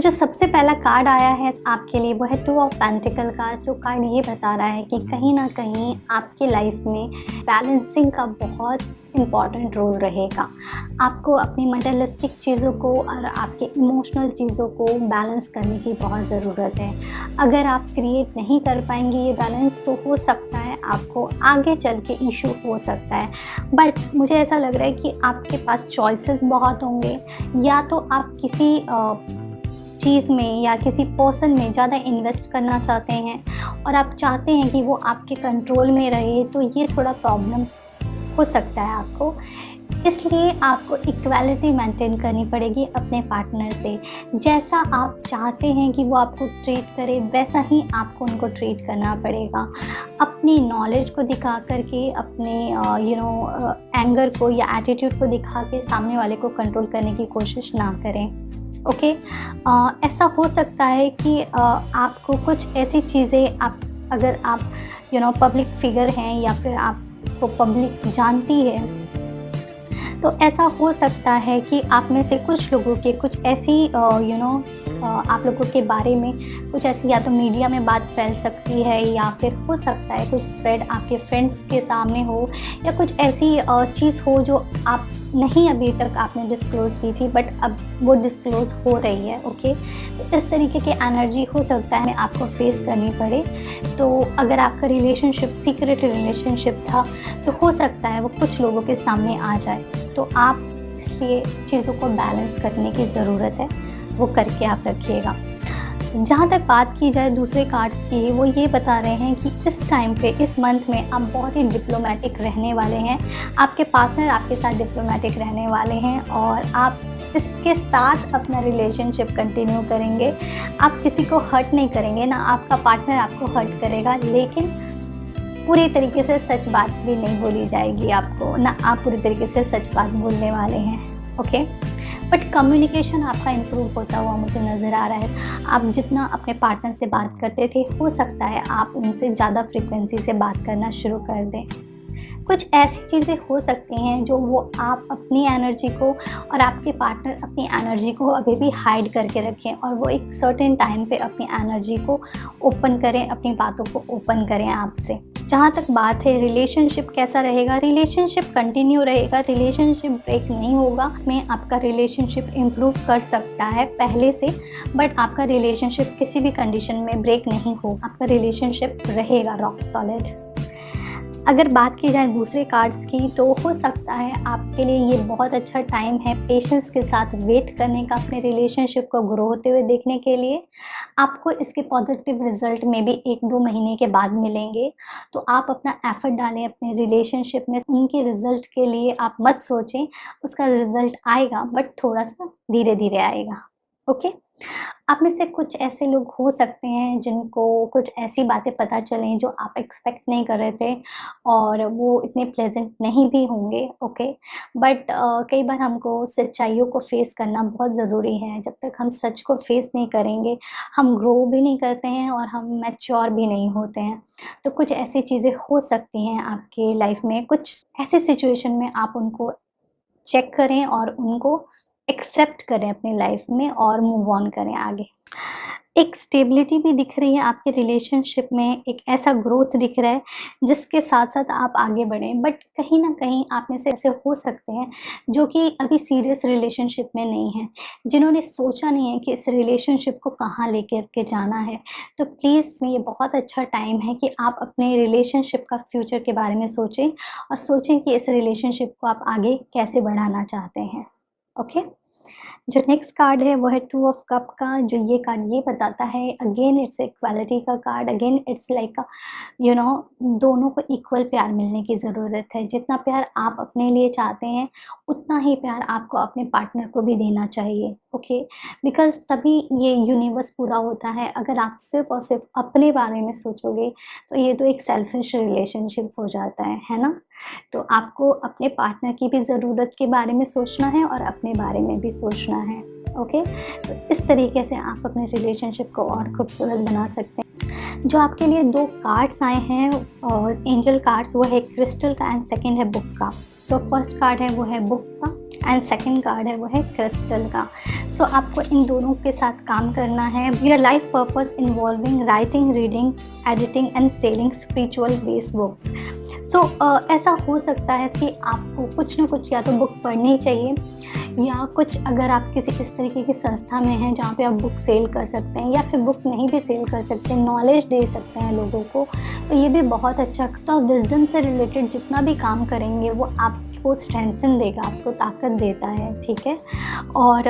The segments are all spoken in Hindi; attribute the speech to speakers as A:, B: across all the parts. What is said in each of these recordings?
A: जो सबसे पहला कार्ड आया है आपके लिए वो है 2 ऑफ पेंटिकल का, जो कार्ड ये बता रहा है कि कहीं ना कहीं आपकी लाइफ में बैलेंसिंग का बहुत इम्पॉर्टेंट रोल रहेगा। आपको अपनी मटेरियलिस्टिक चीज़ों को और आपके इमोशनल चीज़ों को बैलेंस करने की बहुत ज़रूरत है। अगर आप क्रिएट नहीं कर पाएंगे ये बैलेंस, तो हो सकता है आपको आगे चल के इशू हो सकता है। बट मुझे ऐसा लग रहा है कि आपके पास चॉइसेस बहुत होंगे। या तो आप किसी चीज़ में या किसी पर्सन में ज़्यादा इन्वेस्ट करना चाहते हैं और आप चाहते हैं कि वो आपके कंट्रोल में रहे, तो ये थोड़ा प्रॉब्लम हो सकता है आपको। इसलिए आपको इक्वालिटी मेंटेन करनी पड़ेगी अपने पार्टनर से। जैसा आप चाहते हैं कि वो आपको ट्रीट करे, वैसा ही आपको उनको ट्रीट करना पड़ेगा। अपनी नॉलेज को दिखा करके, अपने एंगर को या एटीट्यूड को दिखा के सामने वाले को कंट्रोल करने की कोशिश ना करें। ओके, ऐसा हो सकता है कि आपको कुछ ऐसी चीज़ें, अगर आप पब्लिक फिगर हैं या फिर आपको पब्लिक जानती है, तो ऐसा हो सकता है कि आप में से कुछ लोगों के कुछ ऐसी आप लोगों के बारे में कुछ ऐसी या तो मीडिया में बात फैल सकती है, या फिर हो सकता है कुछ स्प्रेड आपके फ्रेंड्स के सामने हो, या कुछ ऐसी चीज़ हो जो आप नहीं अभी तक आपने डिस्क्लोज़ की थी, बट अब वो डिस्क्लोज़ हो रही है। ओके, तो इस तरीके की एनर्जी हो सकता है आपको फेस करनी पड़े। तो अगर आपका रिलेशनशिप सीक्रेट रिलेशनशिप था, तो हो सकता है वो कुछ लोगों के सामने आ जाए। तो आप इसलिए चीज़ों को बैलेंस करने की ज़रूरत है, वो करके आप रखिएगा। जहाँ तक बात की जाए दूसरे कार्ड्स की, वो ये बता रहे हैं कि इस टाइम पे, इस मंथ में आप बहुत ही डिप्लोमेटिक रहने वाले हैं। आपके पार्टनर आपके साथ डिप्लोमेटिक रहने वाले हैं और आप इसके साथ अपना रिलेशनशिप कंटिन्यू करेंगे। आप किसी को हर्ट नहीं करेंगे, ना आपका पार्टनर आपको हर्ट करेगा, लेकिन पूरी तरीके से सच बात भी नहीं बोली जाएगी आपको, ना आप पूरी तरीके से सच बात बोलने वाले हैं। ओके, बट कम्युनिकेशन आपका इम्प्रूव होता हुआ मुझे नज़र आ रहा है। आप जितना अपने पार्टनर से बात करते थे, हो सकता है आप उनसे ज़्यादा फ्रीक्वेंसी से बात करना शुरू कर दें। कुछ ऐसी चीज़ें हो सकती हैं जो वो आप अपनी एनर्जी को और आपके पार्टनर अपनी एनर्जी को अभी भी हाइड करके रखें, और वो एक सर्टेन टाइम पे अपनी एनर्जी को ओपन करें, अपनी बातों को ओपन करें आपसे। जहाँ तक बात है रिलेशनशिप कैसा रहेगा, रिलेशनशिप कंटिन्यू रहेगा, रिलेशनशिप ब्रेक नहीं होगा। में आपका रिलेशनशिप इम्प्रूव कर सकता है पहले से, बट आपका रिलेशनशिप किसी भी कंडीशन में ब्रेक नहीं हो, आपका रिलेशनशिप रहेगा रॉक सॉलिड। अगर बात की जाए दूसरे कार्ड्स की, तो हो सकता है आपके लिए ये बहुत अच्छा टाइम है पेशेंस के साथ वेट करने का, अपने रिलेशनशिप को ग्रो होते हुए देखने के लिए। आपको इसके पॉजिटिव रिजल्ट में भी 1-2 महीने के बाद मिलेंगे। तो आप अपना एफर्ट डालें अपने रिलेशनशिप में। उनके रिजल्ट के लिए आप मत सोचें, उसका रिजल्ट आएगा, बट थोड़ा सा धीरे धीरे आएगा। ओके, आप में से कुछ ऐसे लोग हो सकते हैं जिनको कुछ ऐसी बातें पता चलें जो आप एक्सपेक्ट नहीं कर रहे थे, और वो इतने प्लेजेंट नहीं भी होंगे। ओके, बट कई बार हमको सच्चाइयों को फेस करना बहुत ज़रूरी है। जब तक हम सच को फेस नहीं करेंगे, हम ग्रो भी नहीं करते हैं और हम मैच्योर भी नहीं होते हैं। तो कुछ ऐसी चीज़ें हो सकती हैं आपके लाइफ में, कुछ ऐसी सिचुएशन में आप उनको चेक करें और उनको एक्सेप्ट करें अपनी लाइफ में और मूव ऑन करें आगे। एक स्टेबिलिटी भी दिख रही है आपके रिलेशनशिप में, एक ऐसा ग्रोथ दिख रहा है जिसके साथ-साथ आप आगे बढ़ें। बट कहीं न कहीं आप में से ऐसे हो सकते हैं जो कि अभी सीरियस रिलेशनशिप में नहीं हैं, जिन्होंने सोचा नहीं है कि इस रिलेशनशिप को कहाँ लेकर के जाना है। तो प्लीज़ ये बहुत अच्छा टाइम है कि आप अपने रिलेशनशिप का फ्यूचर के बारे में सोचें, और सोचें कि इस रिलेशनशिप को आप आगे कैसे बढ़ाना चाहते हैं। ओके, जो नेक्स्ट कार्ड है वो है 2 ऑफ कप का। जो ये कार्ड ये बताता है, अगेन इट्स इक्वालिटी का कार्ड। अगेन इट्स लाइक दोनों को इक्वल प्यार मिलने की ज़रूरत है। जितना प्यार आप अपने लिए चाहते हैं, उतना ही प्यार आपको अपने पार्टनर को भी देना चाहिए। ओके, बिकॉज़ तभी ये यूनिवर्स पूरा होता है। अगर आप सिर्फ़ और सिर्फ अपने बारे में सोचोगे, तो ये तो एक सेल्फिश रिलेशनशिप हो जाता है ना? तो आपको अपने पार्टनर की भी ज़रूरत के बारे में सोचना है और अपने बारे में भी सोचना है। ओके, तो इस तरीके से आप अपने रिलेशनशिप को और खूबसूरत बना सकते हैं। जो आपके लिए 2 कार्ड्स आए हैं और एंजल कार्ड्स, वो है क्रिस्टल का एंड सेकंड है बुक का। सो फर्स्ट कार्ड है वो है बुक का, एंड सेकंड कार्ड है वो है क्रिस्टल का। सो आपको इन दोनों के साथ काम करना है। Your life purpose involving writing, reading, editing and selling spiritual based books. So ऐसा हो सकता है कि आपको कुछ ना कुछ या तो बुक पढ़नी चाहिए, या कुछ अगर आप किसी इस तरीके की संस्था में हैं जहाँ पे आप बुक सेल कर सकते हैं, या फिर बुक नहीं भी सेल कर सकते, नॉलेज दे सकते हैं लोगों को, तो ये भी बहुत अच्छा। तो आप विजडम से रिलेटेड जितना भी काम करेंगे वो आपको स्ट्रेंथन देगा, आपको ताकत देता है, ठीक है। और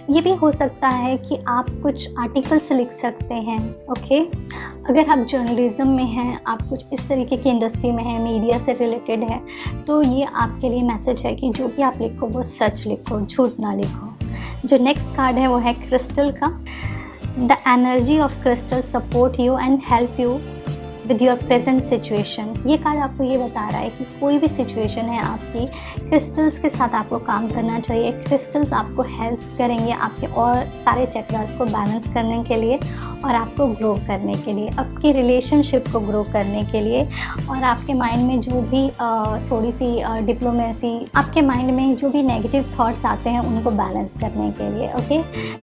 A: ये भी हो सकता है कि आप कुछ आर्टिकल्स लिख सकते हैं, ओके। अगर आप जर्नलिज्म में हैं, आप कुछ इस तरीके की इंडस्ट्री में हैं, मीडिया से रिलेटेड है, तो ये आपके लिए मैसेज है कि जो भी आप लिखो वो सच लिखो, झूठ ना लिखो। जो नेक्स्ट कार्ड है वो है क्रिस्टल का। The energy of crystal support you and help you with your present situation. ये कार्ड आपको ये बता रहा है कि कोई भी सिचुएशन है आपकी, क्रिस्टल्स के साथ आपको काम करना चाहिए। क्रिस्टल्स आपको हेल्प करेंगे आपके और सारे चक्रास को बैलेंस करने के लिए, और आपको ग्रो करने के लिए, आपकी रिलेशनशिप को ग्रो करने के लिए, और आपके माइंड में जो भी थोड़ी सी डिप्लोमेसी, आपके माइंड में जो भी नेगेटिव थॉट्स आते हैं उनको बैलेंस करने के लिए, ओके।